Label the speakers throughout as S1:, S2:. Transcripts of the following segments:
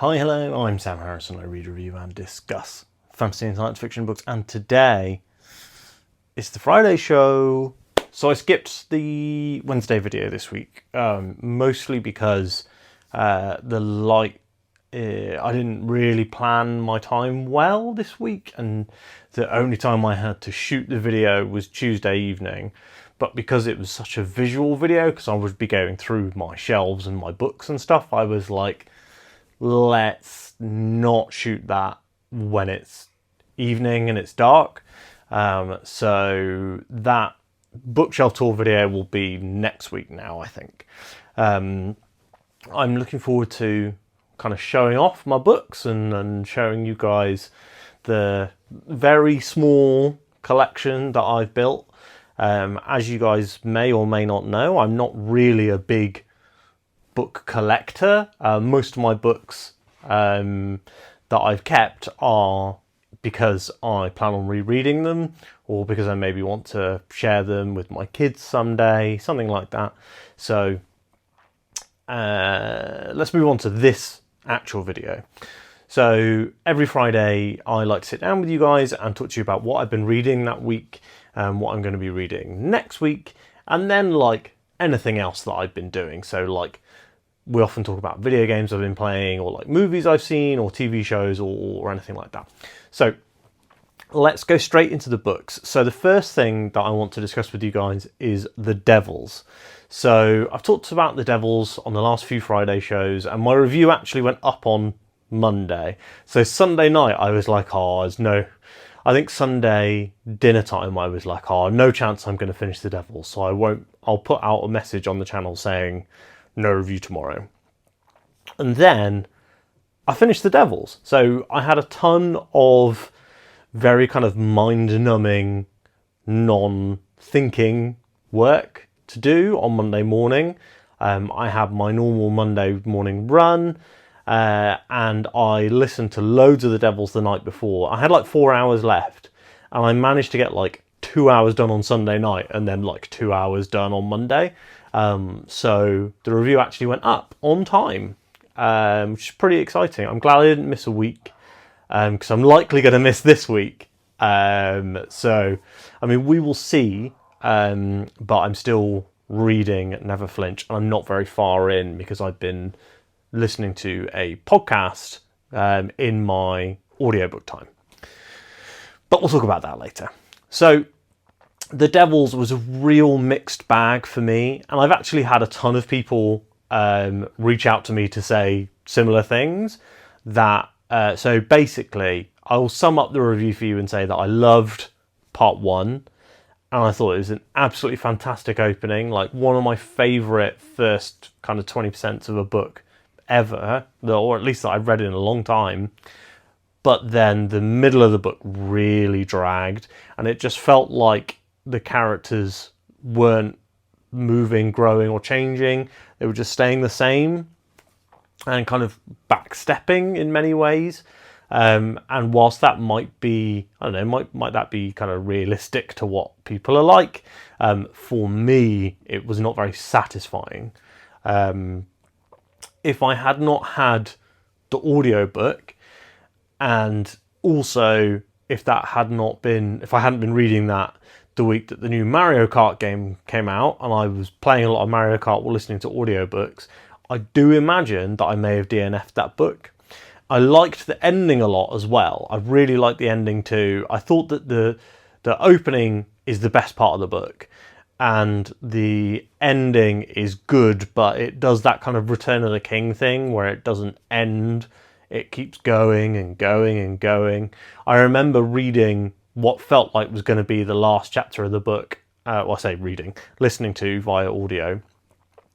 S1: Hi, hello, I'm Sam Harrison. I read, review and discuss fantasy and science fiction books, and today it's the Friday show. So I skipped the Wednesday video this week, mostly because I didn't really plan my time well this week, and the only time I had to shoot the video was Tuesday evening. But because it was such a visual video, because I would be going through my shelves and my books and stuff, I was like, let's not shoot that when it's evening and it's dark. So that bookshelf tour video will be next week now, I think. I'm looking forward to kind of showing off my books and showing you guys the very small collection that I've built. As you guys may or may not know, I'm not really a big book collector. Most of my books that I've kept are because I plan on rereading them, or because I maybe want to share them with my kids someday, something like that. So let's move on to this actual video. So every Friday I like to sit down with you guys and talk to you about what I've been reading that week, what I'm going to be reading next week, and then like anything else that I've been doing. So like we often talk about video games I've been playing, or like movies I've seen, or TV shows, or anything like that. So let's go straight into the books. So the first thing that I want to discuss with you guys is The Devils. So I've talked about The Devils on the last few Friday shows, and my review actually went up on Monday. So Sunday night I was like, I think Sunday dinner time I was like, no chance I'm going to finish The Devils. So I'll put out a message on the channel saying no review tomorrow. And then I finished The Devils. So I had a ton of very kind of mind-numbing, non-thinking work to do on Monday morning. I had my normal Monday morning run, and I listened to loads of The Devils the night before. I had like 4 hours left, and I managed to get like 2 hours done on Sunday night, and then like 2 hours done on Monday. So the review actually went up on time, which is pretty exciting. I'm glad I didn't miss a week, because I'm likely going to miss this week. So, I mean, we will see, but I'm still reading Never Flinch, and I'm not very far in because I've been listening to a podcast in my audiobook time. But we'll talk about that later. So The Devils was a real mixed bag for me, and I've actually had a ton of people reach out to me to say similar things. So basically, I will sum up the review for you and say that I loved part one, and I thought it was an absolutely fantastic opening, like one of my favourite first kind of 20% of a book ever, or at least that I've read in a long time. But then the middle of the book really dragged, and it just felt like the characters weren't moving, growing, or changing. They were just staying the same and kind of backstepping in many ways. And whilst that might be, I don't know, might that be kind of realistic to what people are like, for me, it was not very satisfying. If I had not had the audiobook, and also if I hadn't been reading that the week that the new Mario Kart game came out, and I was playing a lot of Mario Kart while listening to audiobooks, I do imagine that I may have DNF'd that book. I liked the ending a lot as well. I really liked the ending too. I thought that the opening is the best part of the book, and the ending is good, but it does that kind of Return of the King thing where it doesn't end. It keeps going and going and going. I remember reading what felt like was going to be the last chapter of the book. I say reading, listening to via audio.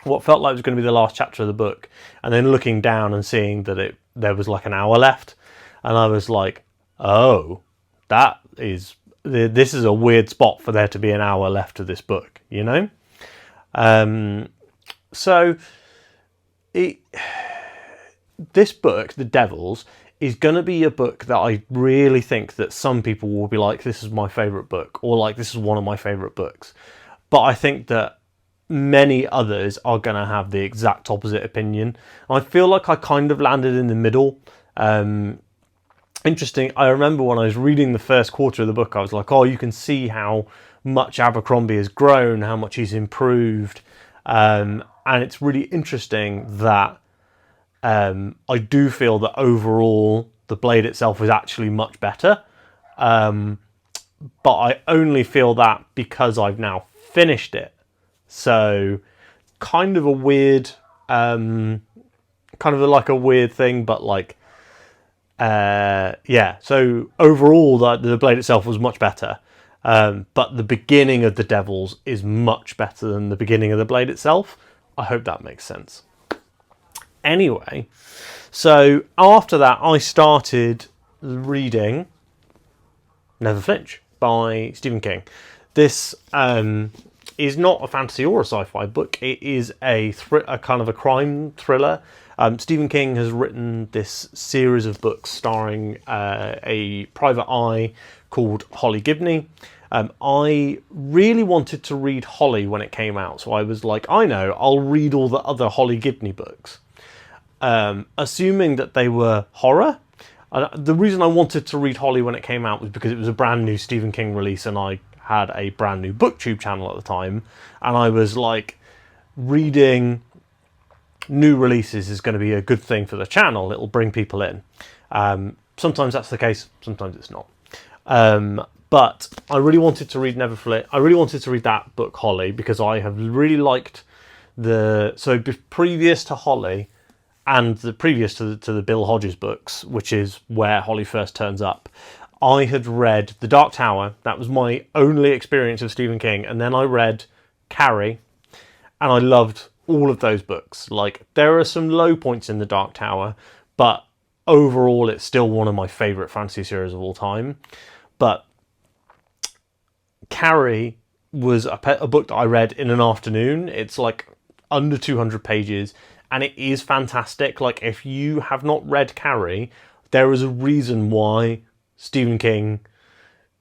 S1: What felt like was going to be the last chapter of the book, and then looking down and seeing that there was like an hour left, and I was like, oh, this is a weird spot for there to be an hour left of this book, you know? This book, The Devils, is going to be a book that I really think that some people will be like, this is my favourite book, or like, this is one of my favourite books. But I think that many others are going to have the exact opposite opinion. I feel like I kind of landed in the middle. Interesting, I remember when I was reading the first quarter of the book, I was like, oh, you can see how much Abercrombie has grown, how much he's improved. And it's really interesting that I do feel that overall the blade itself is actually much better. But I only feel that because I've now finished it. So kind of a weird, kind of like a weird thing, but like, yeah. So overall the blade itself was much better. But the beginning of the Devils is much better than the beginning of the blade itself. I hope that makes sense. Anyway, so after that, I started reading Never Flinch by Stephen King. This is not a fantasy or a sci-fi book. It is a kind of a crime thriller. Stephen King has written this series of books starring a private eye called Holly Gibney. I really wanted to read Holly when it came out, so I was like, I know, I'll read all the other Holly Gibney books, assuming that they were horror. The reason I wanted to read Holly when it came out was because it was a brand new Stephen King release, and I had a brand new booktube channel at the time, and I was like, reading new releases is going to be a good thing for the channel. It'll bring people in. Sometimes that's the case, sometimes it's not. But I really wanted to read Never Flinch. I really wanted to read that book, Holly, because I have really liked previous to Holly and the previous to the Bill Hodges books, which is where Holly first turns up, I had read The Dark Tower. That was my only experience of Stephen King. And then I read Carrie, and I loved all of those books. Like, there are some low points in The Dark Tower, but overall it's still one of my favourite fantasy series of all time. But Carrie was a book that I read in an afternoon. It's like under 200 pages, and it is fantastic. Like, if you have not read Carrie, there is a reason why Stephen King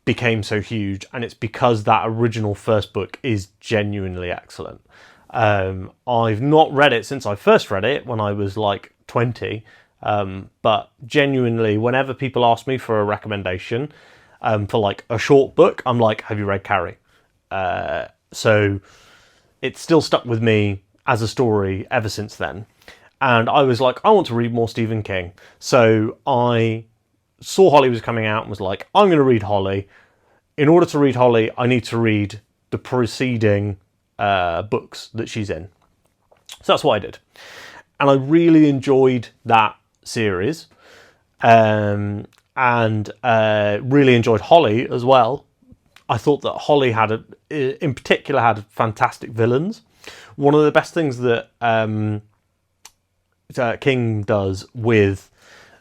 S1: became so huge, and it's because that original first book is genuinely excellent. I've not read it since I first read it when I was like 20, but genuinely, whenever people ask me for a recommendation for like a short book, I'm like, have you read Carrie? So it's still stuck with me as a story ever since then. And I was like, I want to read more Stephen King. So I saw Holly was coming out and was like, I'm going to read Holly. In order to read Holly, I need to read the preceding books that she's in. So that's what I did. And I really enjoyed that series. And really enjoyed Holly as well. I thought that Holly in particular had fantastic villains. One of the best things that King does with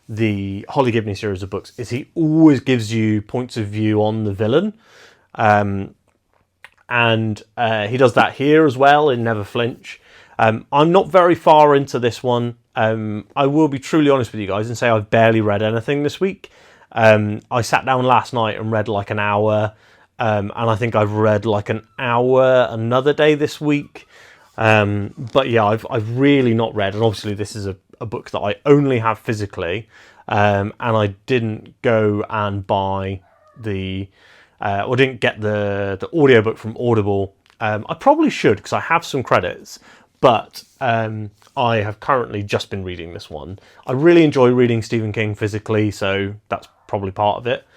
S1: the Holly Gibney series of books is he always gives you points of view on the villain. And he does that here as well in Never Flinch. I'm not very far into this one. I will be truly honest with you guys and say I've barely read anything this week. I sat down last night and read like an hour, and I think I've read like an hour another day this week. But yeah, I've really not read, and obviously this is a book that I only have physically, and I didn't go and buy or didn't get the audiobook from Audible. I probably should, because I have some credits, but I have currently just been reading this one. I really enjoy reading Stephen King physically, so that's probably part of it.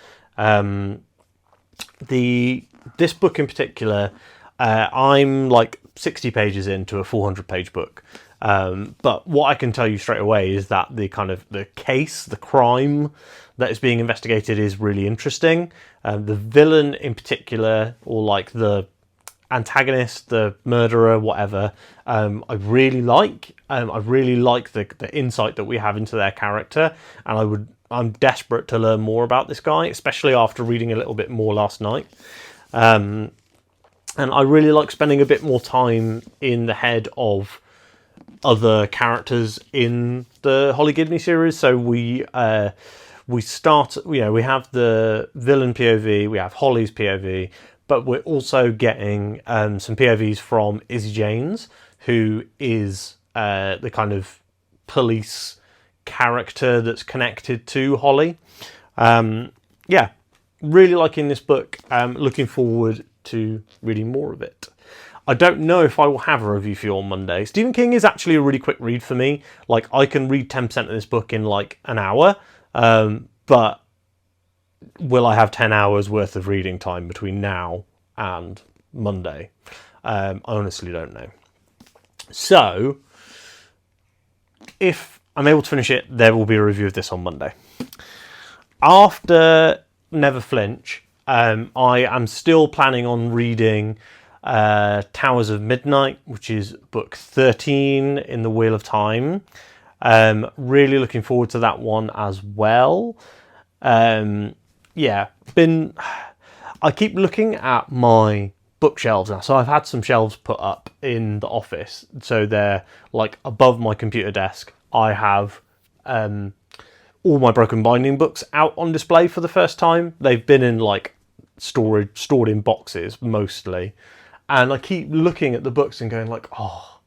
S1: This book in particular, I'm like 60 pages into a 400-page book. But what I can tell you straight away is that the crime that is being investigated is really interesting. The villain in particular, or like the antagonist, the murderer, whatever, I really like. I really like the insight that we have into their character, and I'm desperate to learn more about this guy, especially after reading a little bit more last night. And I really like spending a bit more time in the head of other characters in the Holly Gibney series. So we start, we have the villain POV, we have Holly's POV, but we're also getting some POVs from Izzy Janes, who is the kind of police character that's connected to Holly. Yeah, really liking this book. Looking forward to reading more of it. I don't know if I will have a review for you on Monday. Stephen King is actually a really quick read for me. Like, I can read 10% of this book in like an hour, but will I have 10 hours worth of reading time between now and Monday? I honestly don't know. So, if I'm able to finish it, there will be a review of this on Monday. After Never Flinch, I am still planning on reading Towers of Midnight, which is book 13 in the Wheel of Time. Really looking forward to that one as well. Yeah, I keep looking at my bookshelves now. So I've had some shelves put up in the office, so they're like above my computer desk. I have all my Broken Binding books out on display for the first time. They've been in like stored in boxes mostly, and I keep looking at the books and going like, oh,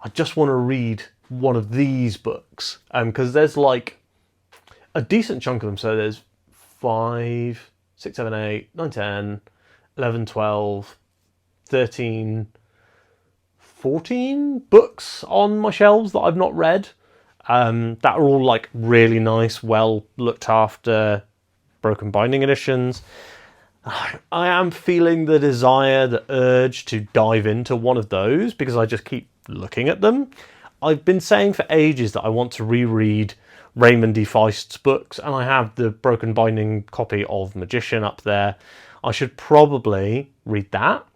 S1: I just want to read one of these books, because there's like a decent chunk of them. So there's 5, 6, 7, 8, 9, 10, 11, 12, 13, 14 books on my shelves that I've not read. That are all like really nice, well looked after Broken Binding editions. I am feeling the desire, the urge to dive into one of those because I just keep looking at them. I've been saying for ages that I want to reread Raymond D. Feist's books, and I have the Broken Binding copy of Magician up there. I should probably read that.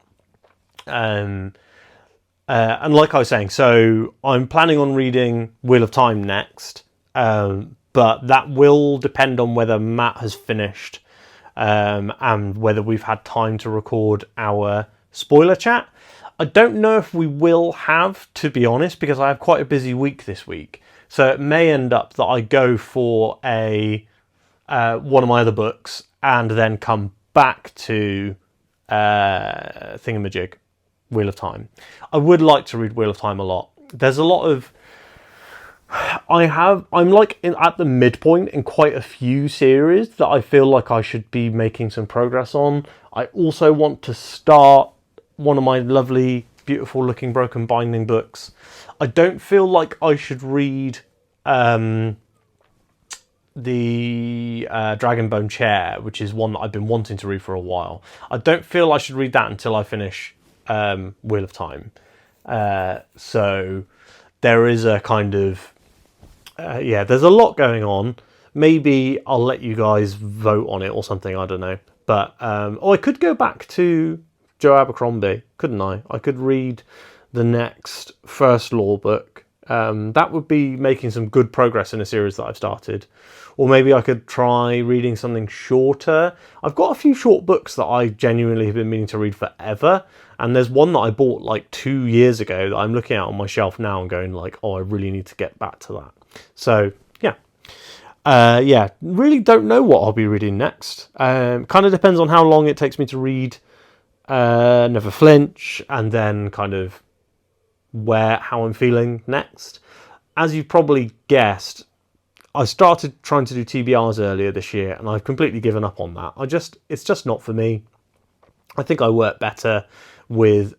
S1: And like I was saying, so I'm planning on reading Wheel of Time next, but that will depend on whether Matt has finished and whether we've had time to record our spoiler chat. I don't know if we will have, to be honest, because I have quite a busy week this week. So it may end up that I go for one of my other books and then come back to Thingamajig, Wheel of Time. I would like to read Wheel of Time a lot. There's a lot of... I'm like at the midpoint in quite a few series that I feel like I should be making some progress on. I also want to start one of my lovely, beautiful looking Broken Binding books. I don't feel like I should read the Dragonbone Chair, which is one that I've been wanting to read for a while. I don't feel I should read that until I finish Wheel of Time. So there is a kind of... there's a lot going on. Maybe I'll let you guys vote on it or something, I don't know. But, I could go back to Joe Abercrombie, couldn't I? I could read the next First Law book. That would be making some good progress in a series that I've started. Or maybe I could try reading something shorter. I've got a few short books that I genuinely have been meaning to read forever. And there's one that I bought like 2 years ago that I'm looking at on my shelf now and going like, oh, I really need to get back to that. So, yeah. Really don't know what I'll be reading next. Kind of depends on how long it takes me to read Never Flinch, and then kind of how I'm feeling next. As you've probably guessed, I started trying to do TBRs earlier this year, and I've completely given up on that. It's just not for me. I think I work better without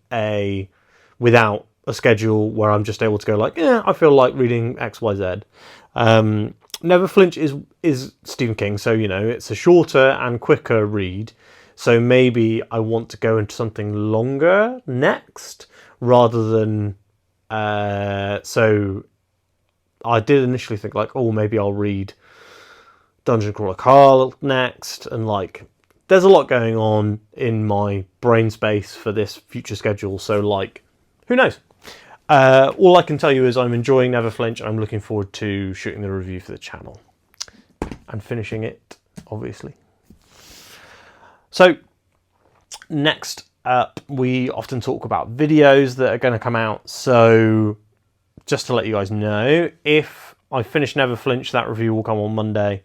S1: a schedule where I'm just able to go like, I feel like reading XYZ. Never Flinch is Stephen King, so it's a shorter and quicker read. So maybe I want to go into something longer next rather than... So I did initially think like, oh, maybe I'll read Dungeon Crawler Carl next. And like, there's a lot going on in my brain space for this future schedule. So like, who knows? All I can tell you is I'm enjoying Never Flinch. I'm looking forward to shooting the review for the channel and finishing it, obviously. So next up, we often talk about videos that are going to come out. So just to let you guys know, if I finish Never Flinch, that review will come on Monday.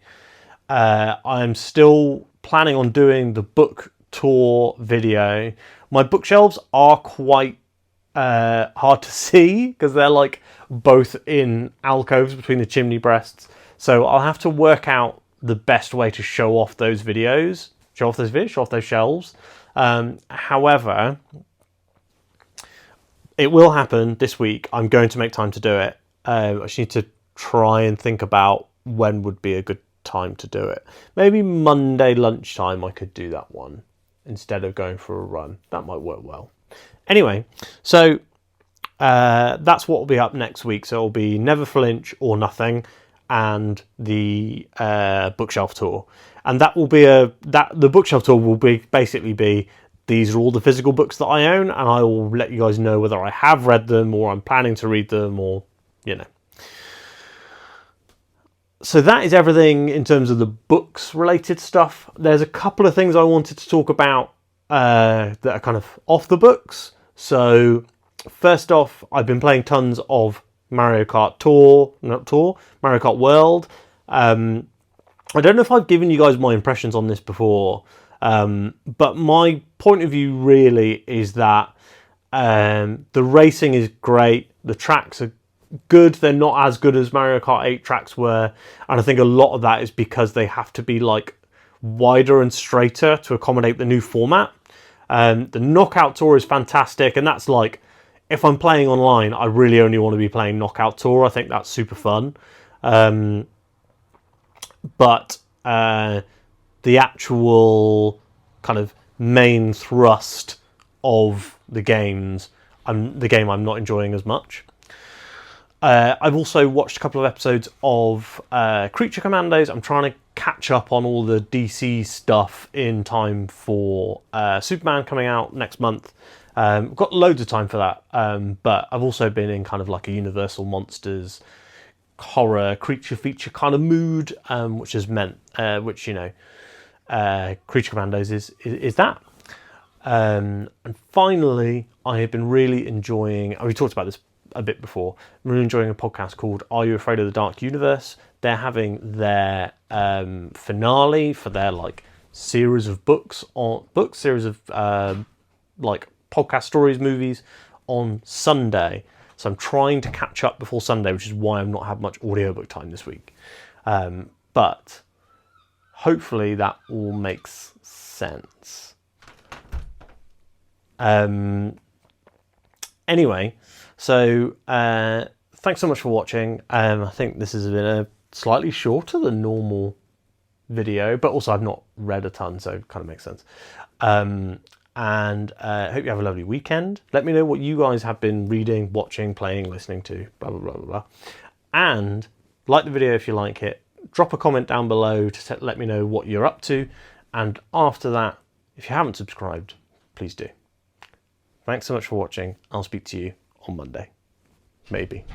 S1: I'm still planning on doing the book tour video. My bookshelves are quite hard to see because they're like both in alcoves between the chimney breasts. So I'll have to work out the best way to show off those videos, show off those shelves. However, it will happen this week. I'm going to make time to do it. I just need to try and think about when would be a good time to do it. Maybe Monday lunchtime I could do that one instead of going for a run. That might work well. Anyway, so that's what will be up next week. So it'll be Never Flinch or Nothing and the bookshelf tour. And that will be the bookshelf tour will basically be these are all the physical books that I own, and I will let you guys know whether I have read them or I'm planning to read them, or So that is everything in terms of the books related stuff. There's a couple of things I wanted to talk about that are kind of off the books. So first off, I've been playing tons of Mario Kart Mario Kart World. I don't know if I've given you guys my impressions on this before, but my point of view really is that the racing is great, the tracks are good, they're not as good as Mario Kart 8 tracks were, and I think a lot of that is because they have to be like wider and straighter to accommodate the new format. The Knockout Tour is fantastic, and that's like, if I'm playing online, I really only want to be playing Knockout Tour. I think that's super fun. But the actual kind of main thrust of the game I'm not enjoying as much. I've also watched a couple of episodes of Creature Commandos. I'm trying to catch up on all the DC stuff in time for Superman coming out next month. I've got loads of time for that, but I've also been in kind of like a Universal Monsters horror creature feature kind of mood, which has meant, Creature Commandos is that. And finally, I have been really enjoying, we talked about this a bit before, I'm really enjoying a podcast called Are You Afraid of the Dark Universe? They're having their finale for their like series of series of like podcast stories, movies on Sunday. So I'm trying to catch up before Sunday, which is why I've not had much audiobook time this week. But hopefully that all makes sense. Anyway, so thanks so much for watching. I think this has been a slightly shorter than normal video, but also I've not read a ton, so it kind of makes sense. And I hope you have a lovely weekend. Let me know what you guys have been reading, watching, playing, listening to, blah, blah, blah, blah, blah. And like the video if you like it. Drop a comment down below to let me know what you're up to. And after that, if you haven't subscribed, please do. Thanks so much for watching. I'll speak to you on Monday. Maybe.